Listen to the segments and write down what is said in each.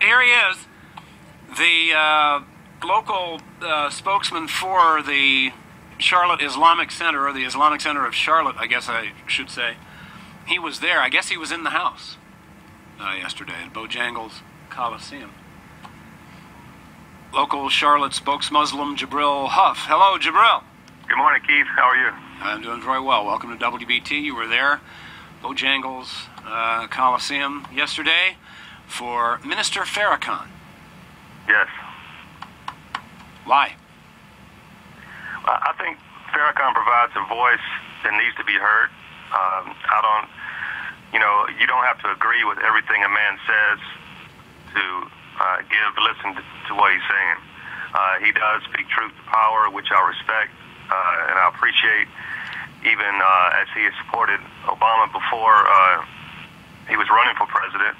here he is, the local spokesman for the Charlotte Islamic Center, or the Islamic Center of Charlotte, I guess I should say. He was there. I guess he was in the house yesterday at Bojangles Coliseum. Local Charlotte spokesmuslim Jibril Hough. Hello, Jibril. Good morning, Keith. How are you? I'm doing very well. Welcome to WBT. You were there, Bojangles Coliseum yesterday for Minister Farrakhan. Yes. Why? I think Farrakhan provides a voice that needs to be heard. You don't have to agree with everything a man says to listen to what he's saying. He does speak truth to power, which I respect, and I appreciate, even as he has supported Obama before he was running for president.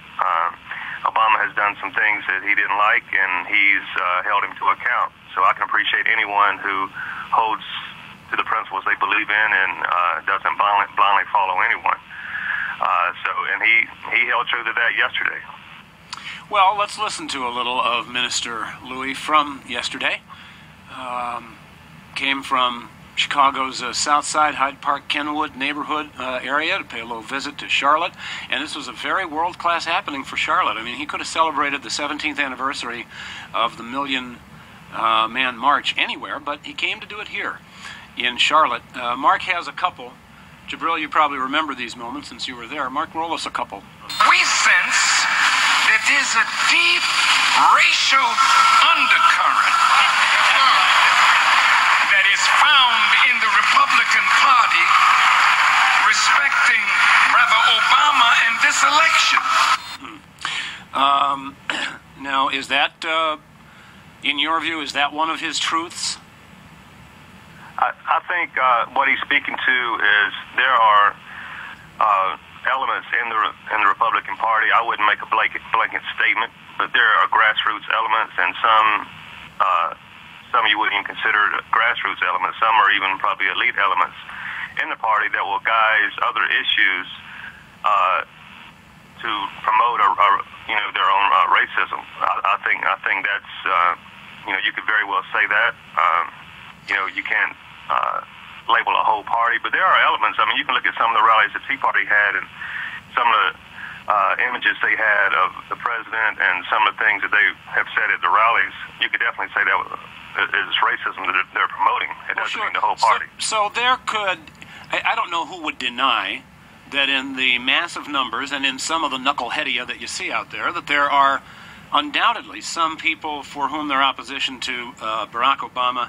Obama has done some things that he didn't like, and he's held him to account. So I can appreciate anyone who holds to the principles they believe in and doesn't blindly follow anyone. And he held true to that yesterday. Well, let's listen to a little of Minister Louis from yesterday. Came from Chicago's South Side, Hyde Park, Kenwood neighborhood area to pay a little visit to Charlotte. And this was a very world-class happening for Charlotte. I mean, he could have celebrated the 17th anniversary of the Million Man March anywhere, but he came to do it here in Charlotte. Mark has a couple. Jibril, you probably remember these moments since you were there. Mark, roll us a couple. We sense that there's a deep racial undercurrent that is found in the Republican Party respecting rather Obama and this election. Now, is that, in your view, is that one of his truths? I think what he's speaking to is there are elements in the Republican Party. I wouldn't make a blanket statement, but there are grassroots elements, and some you wouldn't even consider grassroots elements. Some are even probably elite elements in the party that will guise other issues to promote their own racism. I think that's you could very well say that. You can't label a whole party, but there are elements. I mean, you can look at some of the rallies the Tea Party had and some of the images they had of the president and some of the things that they have said at the rallies. You could definitely say that is racism that they're promoting. It doesn't mean the whole party. So there could, I don't know who would deny that in the massive numbers and in some of the knuckleheadia that you see out there, that there are undoubtedly some people for whom their opposition to Barack Obama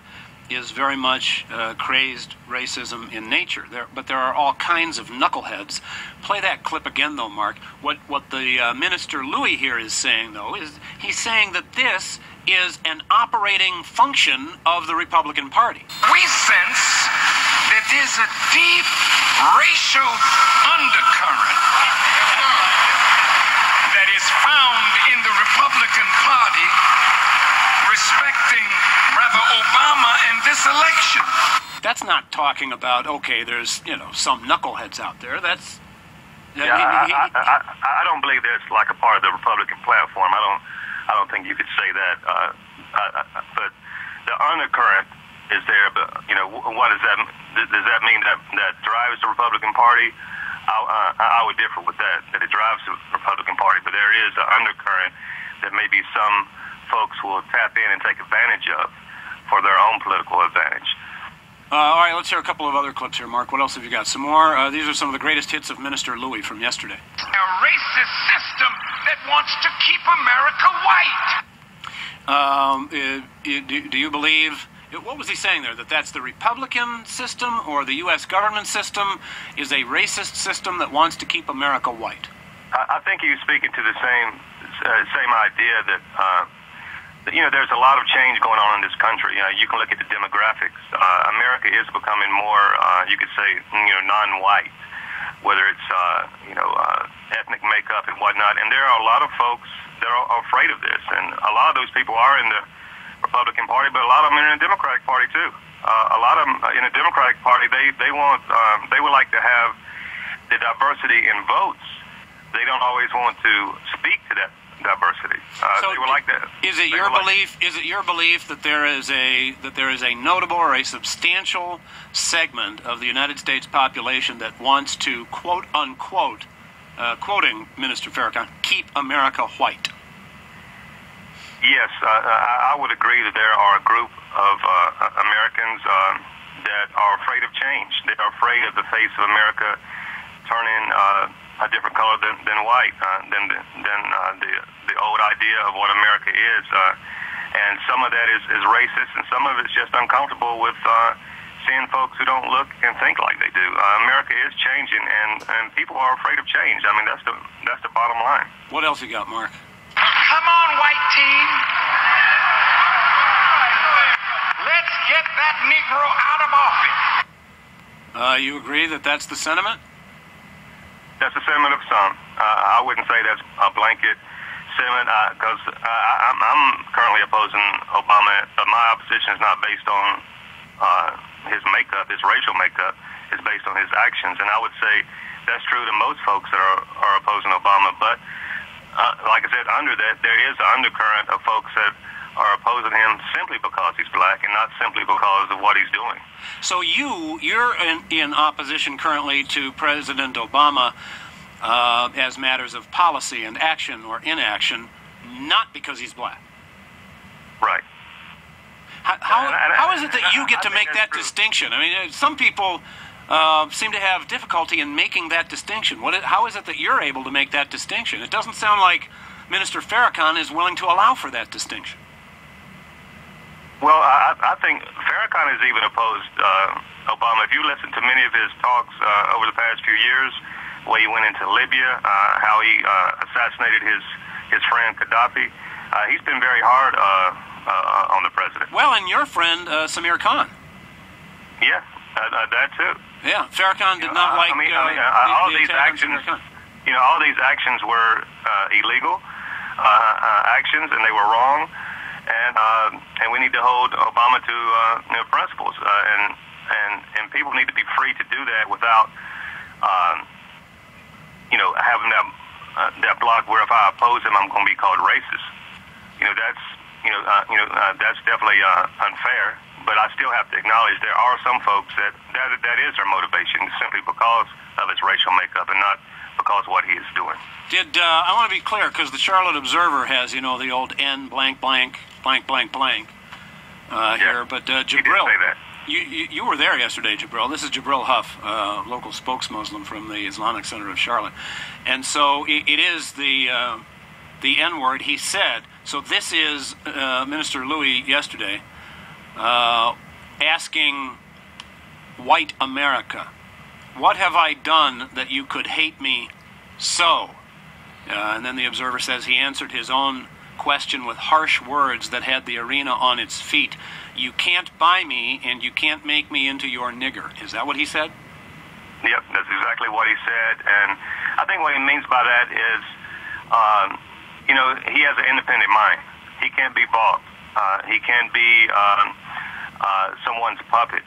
is very much crazed racism in nature. But there are all kinds of knuckleheads. Play that clip again, though, Mark. What the Minister Louis here is saying, though, is he's saying that this is an operating function of the Republican Party. We sense that there's a deep racial undercurrent that is found in the Republican Party respecting rather Obama and this election. That's not talking about, okay, there's, some knuckleheads out there. That's... I don't believe that's like a part of the Republican platform. I don't think you could say that. But the undercurrent is there. But, what does that... Does that mean that drives the Republican Party? I would differ with that it drives the Republican Party. But there is an undercurrent that maybe some folks will tap in and take advantage of for their own political advantage. All right, let's hear a couple of other clips here, Mark. What else have you got? Some more? These are some of the greatest hits of Minister Louis from yesterday. A racist system that wants to keep America white. Do you believe... What was he saying there? That that's the Republican system or the U.S. government system is a racist system that wants to keep America white? I think he was speaking to the same idea that... there's a lot of change going on in this country. You can look at the demographics. America is becoming more, you could say, non-white, whether it's, ethnic makeup and whatnot. And there are a lot of folks that are afraid of this. And a lot of those people are in the Republican Party, but a lot of them are in the Democratic Party, too. A lot of them in the Democratic Party, they would like to have the diversity in votes. They don't always want to speak to that diversity. So they were like that. Is it your belief? Is it your belief that there is a notable or a substantial segment of the United States population that wants to quote unquote, quoting Minister Farrakhan, keep America white? Yes, I would agree that there are a group of Americans that are afraid of change. They are afraid of the face of America turning a different color than white, than the old idea of what America is. And some of that is racist, and some of it's just uncomfortable with seeing folks who don't look and think like they do. America is changing, and people are afraid of change. I mean, that's the bottom line. What else you got, Mark? Come on, white team. Let's get that Negro out of office. You agree that that's the sentiment? That's the sentiment of some. I wouldn't say that's a blanket sentiment, because I'm currently opposing Obama, but my opposition is not based on his makeup, his racial makeup. It's based on his actions, and I would say that's true to most folks that are opposing Obama. But like I said, under that, there is an undercurrent of folks that are opposing him simply because he's black and not simply because of what he's doing. So you're in opposition currently to President Obama as matters of policy and action or inaction, not because he's black. Right. How is it that you get to make that distinction? I mean, some people seem to have difficulty in making that distinction. How is it that you're able to make that distinction? It doesn't sound like Minister Farrakhan is willing to allow for that distinction. Well, I think Farrakhan has even opposed Obama. If you listen to many of his talks over the past few years, the way he went into Libya, how he assassinated his friend Gaddafi, he's been very hard on the president. Well, and your friend Samir Khan. Yeah, that too. Yeah, Farrakhan did not like all these actions. All these actions were illegal actions, and they were wrong. And we need to hold Obama to principles, and people need to be free to do that without having that block where if I oppose him, I'm going to be called racist. That's definitely unfair. But I still have to acknowledge there are some folks that is their motivation simply because of his racial makeup and not because of what he is doing. I want to be clear, because the Charlotte Observer has, the old N blank blank blank blank blank here, but Jibril, you were there yesterday, Jibril. This is Jibril Hough, local spokesmuslim from the Islamic Center of Charlotte, and so it is the N-word. He said, so this is Minister Louis yesterday asking white America, what have I done that you could hate me so? And then the Observer says he answered his own question with harsh words that had the arena on its feet. You can't buy me, and you can't make me into your nigger. Is that what he said? Yep, that's exactly what he said. And I think what he means by that is, he has an independent mind. He can't be bought. He can't be someone's puppet.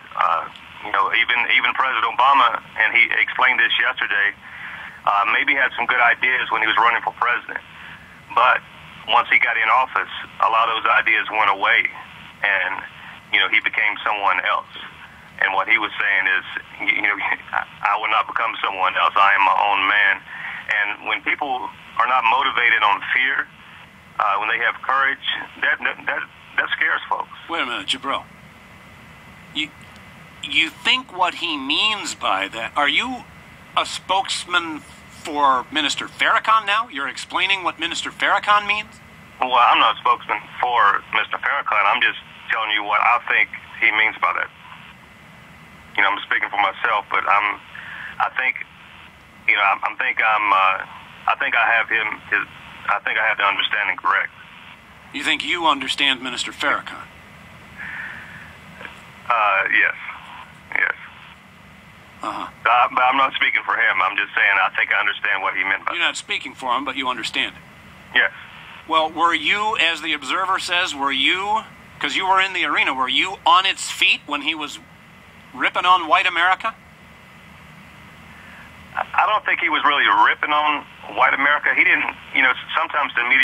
Even President Obama, and he explained this yesterday, maybe had some good ideas when he was running for president. But once he got in office, a lot of those ideas went away, and he became someone else. And what he was saying is, I will not become someone else. I am my own man. And when people are not motivated on fear, when they have courage, that scares folks. Wait a minute, Jibril. You think what he means by that? Are you a spokesman for Minister Farrakhan now? You're explaining what Minister Farrakhan means? Well, I'm not a spokesman for Mr. Farrakhan. I'm just telling you what I think he means by that. I'm speaking for myself, but I think I have the understanding correct. You think you understand Minister Farrakhan? Yes. But I'm not speaking for him. I'm just saying I think I understand what he meant by that. You're not speaking for him, but you understand it. Yes. Well, were you, as the Observer says, because you were in the arena, were you on its feet when he was ripping on white America? I don't think he was really ripping on white America. He didn't, sometimes the media